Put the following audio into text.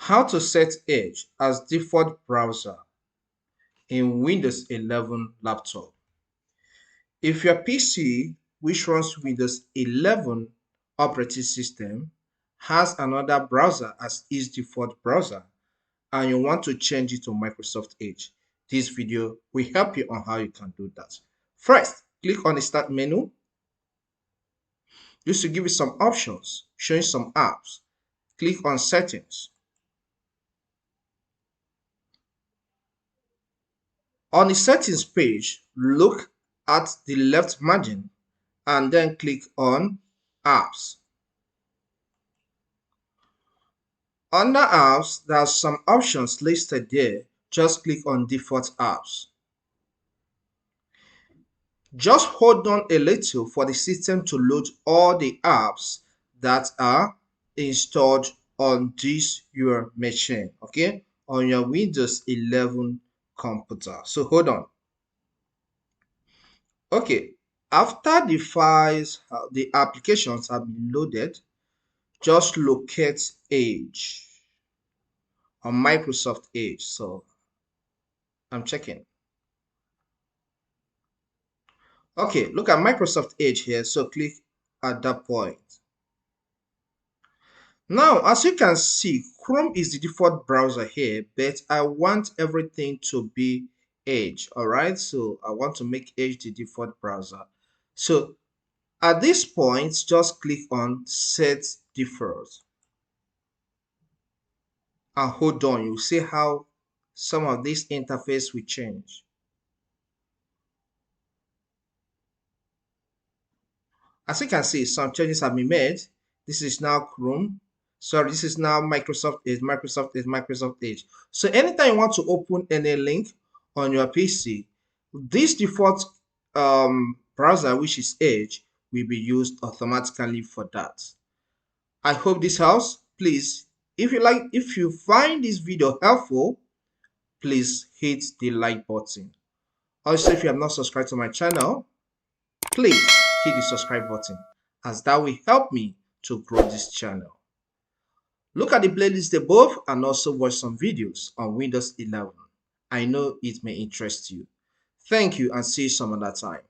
How to set Edge as default browser in Windows 11 laptop. If your PC, which runs Windows 11 operating system, has another browser as its default browser and you want to change it to Microsoft Edge, this video will help you on how you can do that. First, click on the Start menu. This will give you some options showing some apps. Click on Settings. On the settings page, look at the left margin and then click on Apps. Under Apps, there are some options listed there. Just click on Default Apps. Just hold on a little for the system to load all the apps that are installed on this your machine, okay, on your Windows 11 computer. So hold on. Okay, after the files, the applications have been loaded, just locate Edge on Microsoft Edge. So I'm checking. Okay, look at Microsoft Edge here. So click at that point. Now, as you can see, Chrome is the default browser here, but I want everything to be Edge. All right, so I want to make Edge the default browser. So at this point, just click on Set Default. And hold on, you'll see how some of this interface will change. As you can see, some changes have been made. This is now Chrome. Sorry, this is now Microsoft Edge, Microsoft Edge, Microsoft Edge. So anytime you want to open any link on your PC, this default browser, which is Edge, will be used automatically for that. I hope this helps. Please, if you find this video helpful, please hit the like button. Also, if you have not subscribed to my channel, please hit the subscribe button, as that will help me to grow this channel. Look at the playlist above and also watch some videos on Windows 11. I know it may interest you. Thank you and see you some other time.